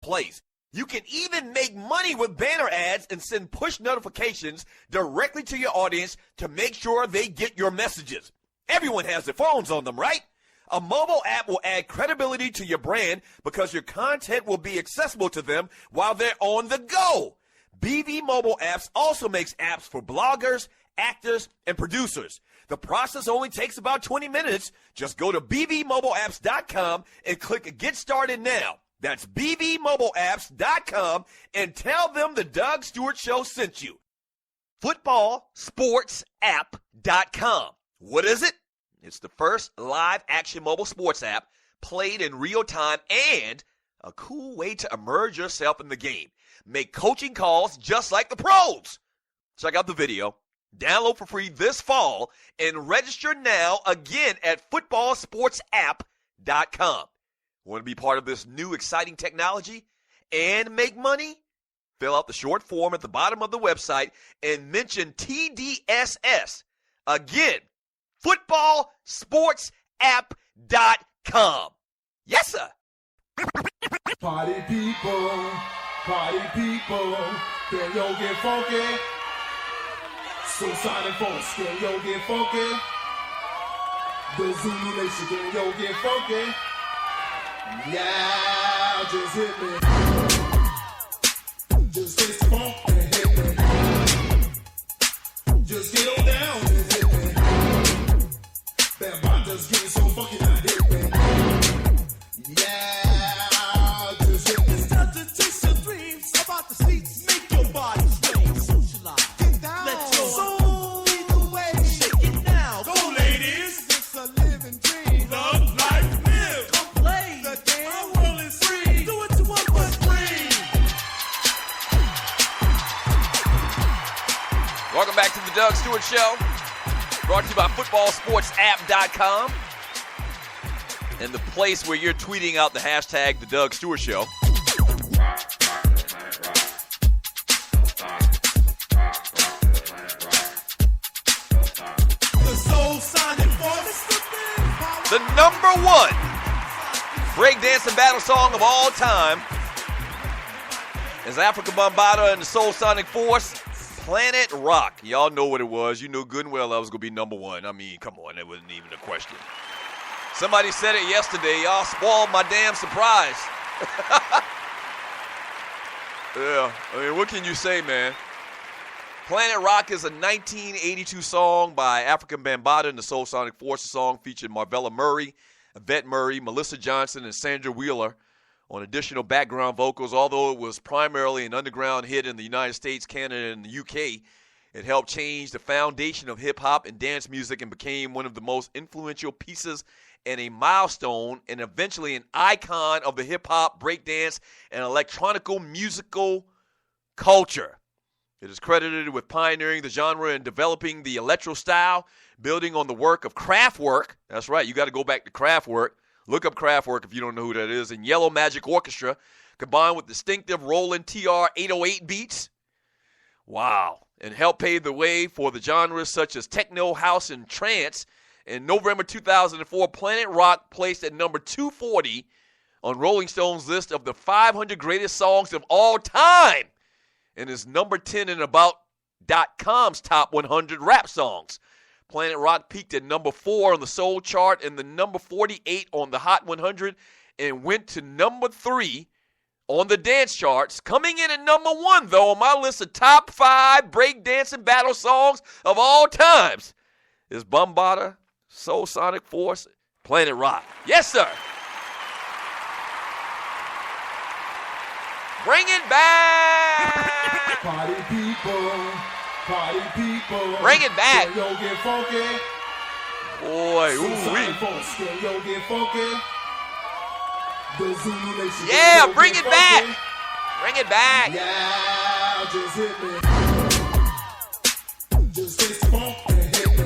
place. You can even make money with banner ads and send push notifications directly to your audience to make sure they get your messages. Everyone has their phones on them, right? A mobile app will add credibility to your brand because your content will be accessible to them while they're on the go. BV Mobile Apps also makes apps for bloggers, actors, and producers. The process only takes about 20 minutes. Just go to bvmobileapps.com and click Get Started Now. That's bvmobileapps.com and tell them the Doug Stewart Show sent you. Footballsportsapp.com. What is it? It's the first live action mobile sports app played in real time and a cool way to immerse yourself in the game. Make coaching calls just like the pros. Check out the video. Download for free this fall and register now again at footballsportsapp.com. Want to be part of this new exciting technology and make money? Fill out the short form at the bottom of the website and mention TDSS. Again, footballsportsapp.com. Yes, sir. Party people, can yo get funky? So Sonic folks, can yo get funky? The Zulu Nation, can yo get funky? Yeah, just hit me. Just fist bump and hit me. Just get on down and hit me. That bot just getting so funky now hit me. Yeah, just hit me. It's time to chase your dreams about the seats. Make your body sway. Socialize. Get down. Let your soul lead the way. Shake it now. Go, ladies. It's a living dream. Love, life, live. Come play the game. Our world is free. Do what you want, but free. Welcome back to the Doug Stewart Show. Brought to you by footballsportsapp.com and the place where you're tweeting out the hashtag The Doug Stewart Show. The number one breakdancing battle song of all time is Africa Bambaataa and the Soul Sonic Force, Planet Rock. Y'all know what it was. You knew good and well that was going to be number one. I mean, come on, that wasn't even a question. Somebody said it yesterday. Y'all spoiled my damn surprise. Yeah, I mean, what can you say, man? Planet Rock is a 1982 song by African Bambaataa and the Soul Sonic Force. The song featured Marvella Murray, Yvette Murray, Melissa Johnson, and Sandra Wheeler on additional background vocals. Although it was primarily an underground hit in the United States, Canada, and the UK, it helped change the foundation of hip-hop and dance music and became one of the most influential pieces and a milestone and eventually an icon of the hip-hop, breakdance, and electronical musical culture. It is credited with pioneering the genre and developing the electro style, building on the work of Kraftwerk. That's right, you got to go back to Kraftwerk. Look up Kraftwerk if you don't know who that is. And Yellow Magic Orchestra, combined with distinctive Roland TR 808 beats. Wow. And helped pave the way for the genres such as techno, house, and trance. In November 2004, Planet Rock placed at number 240 on Rolling Stone's list of the 500 greatest songs of all time, and is number 10 in About.com's top 100 rap songs. Planet Rock peaked at number 4 on the Soul chart and the number 48 on the Hot 100 and went to number 3 on the dance charts. Coming in at number 1, though, on my list of top 5 breakdancing battle songs of all times is Bambaataa, Soul Sonic Force, Planet Rock. Yes, sir. Bring it back. Party people. Bring it back. Can yo get funky? Boy, Sonic folks, can yo get funky? The Zulu Nation, yeah, can yo bring get it back. funky? Bring it back. Yeah, just hit me. Just fist bump and hit me.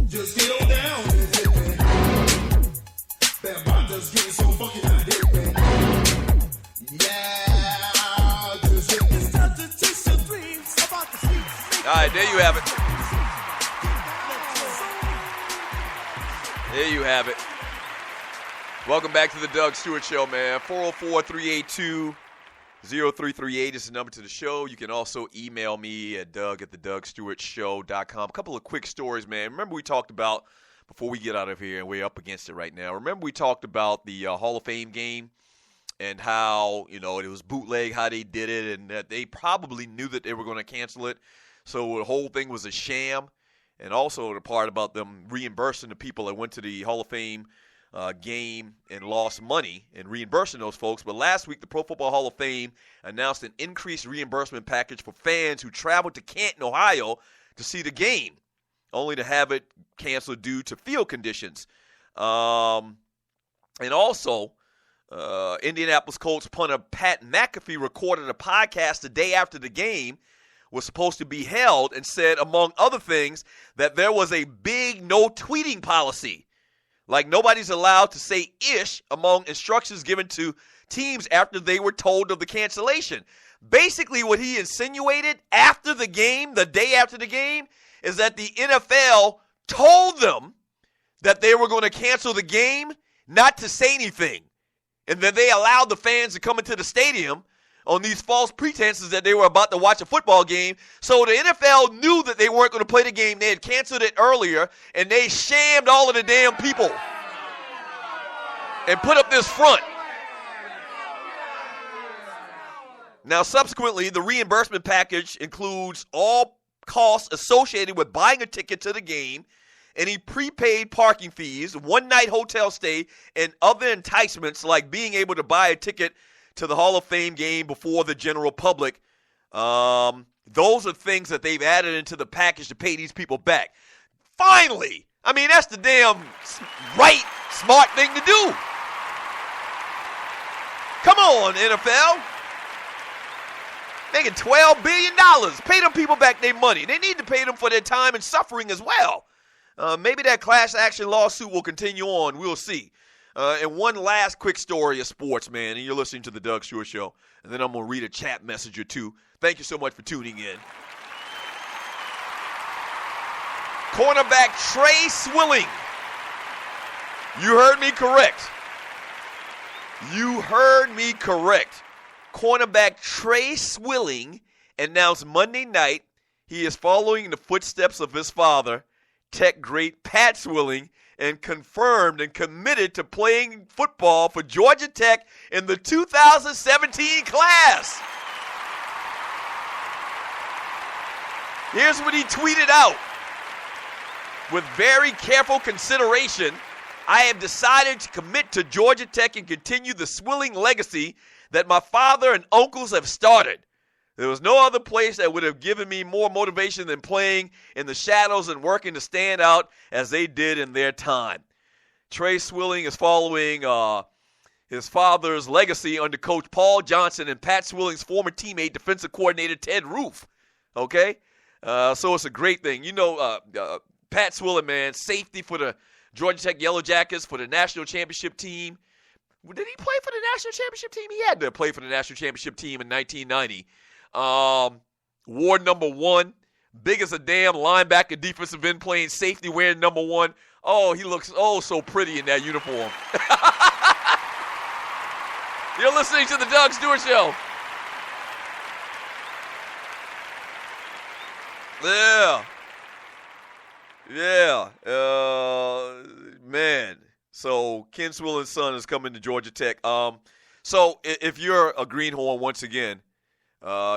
Just get on down and hit me. That bot just getting so funky now hit me. Yeah, just hit me. It's time to chase your dreams about the streets. All right, there you have it. There you have it. Welcome back to the Doug Stewart Show, man. 404-382-0338 is the number to the show. You can also email me at doug@thedougstewartshow.com. A couple of quick stories, man. Remember we talked about, before we get out of here, and we're up against it right now, remember we talked about the Hall of Fame game and how, it was bootleg, how they did it, and that they probably knew that they were going to cancel it. So the whole thing was a sham. And also the part about them reimbursing the people that went to the Hall of Fame game and lost money and reimbursing those folks. But last week, the Pro Football Hall of Fame announced an increased reimbursement package for fans who traveled to Canton, Ohio to see the game, only to have it canceled due to field conditions. And also, Indianapolis Colts punter Pat McAfee recorded a podcast the day after the game was supposed to be held and said, among other things, that there was a big no tweeting policy. Like nobody's allowed to say ish among instructions given to teams after they were told of the cancellation. Basically, what he insinuated after the game, the day after the game, is that the NFL told them that they were going to cancel the game, not to say anything. And then they allowed the fans to come into the stadium on these false pretenses that they were about to watch a football game. So the NFL knew that they weren't going to play the game. They had canceled it earlier, and they shammed all of the damn people and put up this front. Now, subsequently, the reimbursement package includes all costs associated with buying a ticket to the game, any prepaid parking fees, one-night hotel stay, and other enticements like being able to buy a ticket to the Hall of Fame game before the general public. Those are things that they've added into the package to pay these people back. Finally! I mean, that's the damn right, smart thing to do. Come on, NFL. Making $12 billion. Pay them people back their money. They need to pay them for their time and suffering as well. Maybe that class action lawsuit will continue on. We'll see. And one last quick story of sports, man, and you're listening to the Doug Stewart Show, and then I'm going to read a chat message or two. Thank you so much for tuning in. Cornerback Trey Swilling. You heard me correct. You heard me correct. Cornerback Trey Swilling announced Monday night he is following in the footsteps of his father, Tech great Pat Swilling, and confirmed and committed to playing football for Georgia Tech in the 2017 class. Here's what he tweeted out. With very careful consideration, I have decided to commit to Georgia Tech and continue the Swilling legacy that my father and uncles have started. There was no other place that would have given me more motivation than playing in the shadows and working to stand out as they did in their time. Trey Swilling is following his father's legacy under Coach Paul Johnson and Pat Swilling's former teammate, defensive coordinator Ted Roof. Okay? So it's a great thing. Pat Swilling, man, safety for the Georgia Tech Yellow Jackets, for the national championship team. Did he play for the national championship team? He had to play for the national championship team in 1990. Ward number 1, big as a damn linebacker, defensive end, playing safety, wearing number 1. Oh, he looks so pretty in that uniform. You're listening to the Doug Stewart Show. Yeah. Man. So Ken Swilling's son is coming to Georgia Tech. So if you're a greenhorn once again,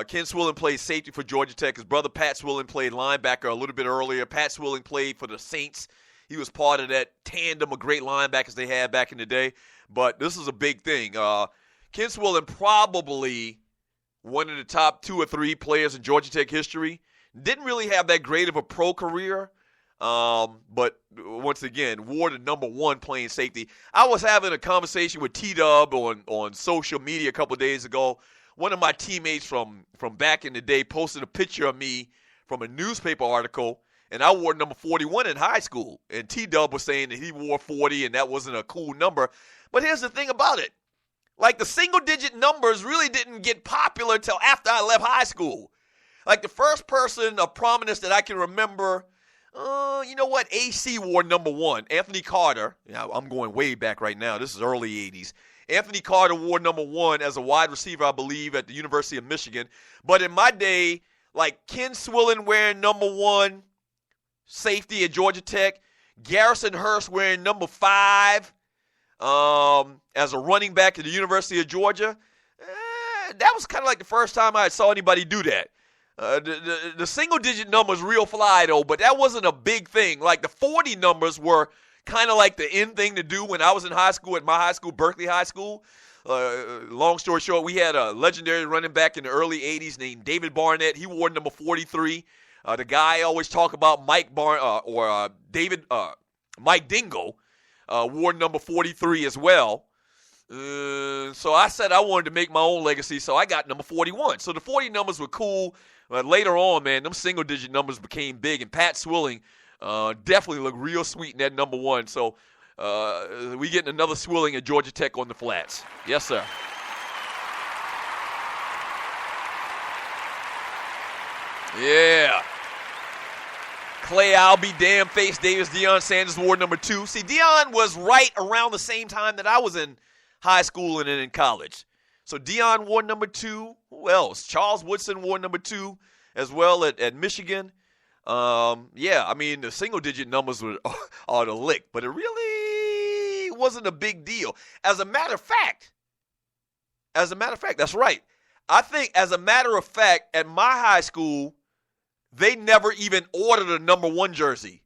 Ken Swilling played safety for Georgia Tech. His brother Pat Swilling played linebacker a little bit earlier. Pat Swilling played for the Saints. He was part of that tandem of great linebackers they had back in the day. But this is a big thing. Ken Swilling, probably one of the top 2 or 3 players in Georgia Tech history. Didn't really have that great of a pro career. But once again, wore the number 1 playing safety. I was having a conversation with T-Dub on social media a couple of days ago. One of my teammates from back in the day posted a picture of me from a newspaper article, and I wore number 41 in high school. And T-Dub was saying that he wore 40, and that wasn't a cool number. But here's the thing about it. Like, the single-digit numbers really didn't get popular till after I left high school. Like, the first person of prominence that I can remember You know what? AC wore number 1. Anthony Carter. I'm going way back right now. This is early 80s. Anthony Carter wore number 1 as a wide receiver, I believe, at the University of Michigan. But in my day, like Ken Swillen wearing number 1, safety at Georgia Tech. Garrison Hurst wearing number 5 as a running back at the University of Georgia. That was kind of like the first time I saw anybody do that. The single-digit numbers real fly, though, but that wasn't a big thing. Like the 40 numbers were kind of like the in thing to do when I was in high school, at my high school, Berkeley High School. Long story short, we had a legendary running back in the early 80s named David Barnett. He wore number 43. The guy I always talk about, Mike Dingo, wore number 43 as well. So I said I wanted to make my own legacy, so I got number 41. So the 40 numbers were cool. Later on, man, them single-digit numbers became big, and Pat Swilling definitely looked real sweet in that number 1. So we getting another Swilling at Georgia Tech on the flats. Yes, sir. Yeah. Clay Albee, damn face, Davis, Deion Sanders wore number 2. See, Deion was right around the same time that I was in high school and then in college. So Deion wore number 2. Who else? Charles Woodson wore number 2 as well at Michigan. Yeah, I mean, the single-digit numbers are the lick, but it really wasn't a big deal. As a matter of fact, that's right. I think, as a matter of fact, at my high school, they never even ordered a number 1 jersey.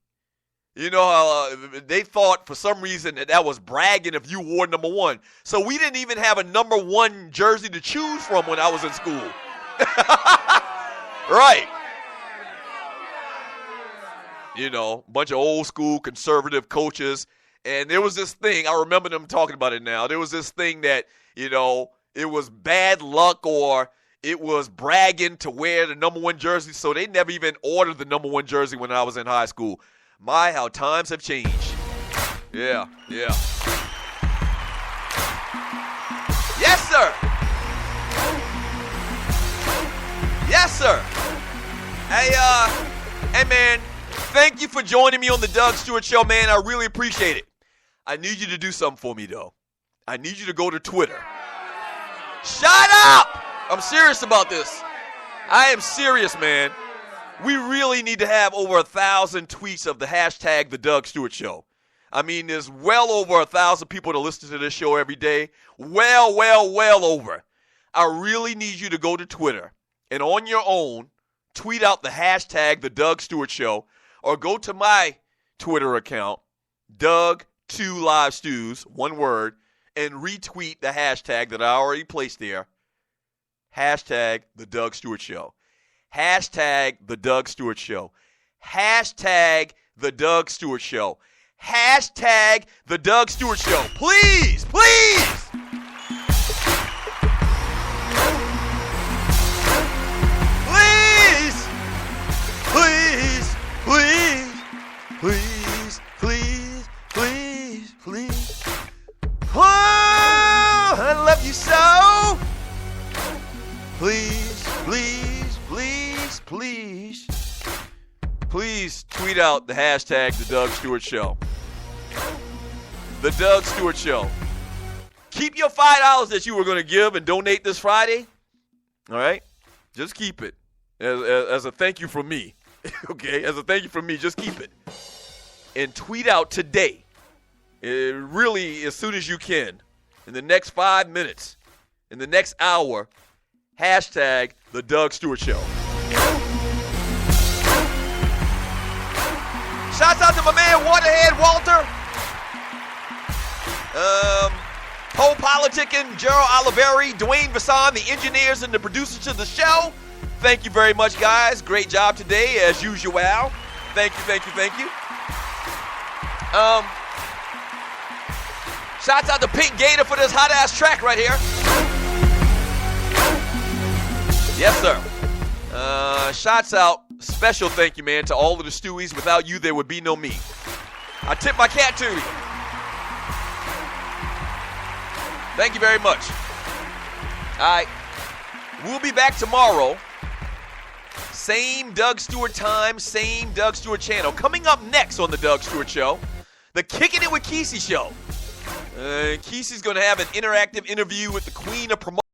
You know, they thought for some reason that was bragging if you wore number 1. So we didn't even have a number 1 jersey to choose from when I was in school. Right. You know, a bunch of old school conservative coaches. And there was this thing, I remember them talking about it now. There was this thing that, you know, it was bad luck or it was bragging to wear the number 1 jersey. So they never even ordered the number 1 jersey when I was in high school. My, how times have changed. Yeah. Yes, sir. Yes, sir. Hey, man, thank you for joining me on the Doug Stewart Show, man. I really appreciate it. I need you to do something for me, though. I need you to go to Twitter. Shut up! I'm serious about this. I am serious, man. We really need to have over 1,000 tweets of the hashtag The Doug Stewart Show. I mean, there's well over 1,000 people that listen to this show every day. Well over. I really need you to go to Twitter and on your own, tweet out the hashtag The Doug Stewart Show, or go to my Twitter account, Doug2LiveStews, one word, and retweet the hashtag that I already placed there. Hashtag The Doug Stewart Show. Hashtag The Doug Stewart Show. Hashtag The Doug Stewart Show. Hashtag The Doug Stewart Show. Please. Please, oh, I love you so. Please tweet out the hashtag The Doug Stewart Show. The Doug Stewart Show. Keep your $5 that you were going to give and donate this Friday. All right? Just keep it as a thank you from me. Okay? As a thank you from me, just keep it. And tweet out today, really as soon as you can, in the next 5 minutes, in the next hour, hashtag The Doug Stewart Show. Shouts out to my man, Waterhead Walter. Pole Politicking, Gerald Oliveri, Dwayne Vasson, the engineers and the producers to the show. Thank you very much, guys. Great job today, as usual. Thank you. Shouts out to Pink Gator for this hot-ass track right here. Yes, sir. Shouts out, special thank you, man, to all of the Stewies. Without you, there would be no me. I tip my cat to you. Thank you very much. All right. We'll be back tomorrow Same Doug Stewart time, same Doug Stewart channel. Coming up next on the Doug Stewart Show, the Kicking It with Kesey Show. Kesey's going to have an interactive interview with the queen of promotion.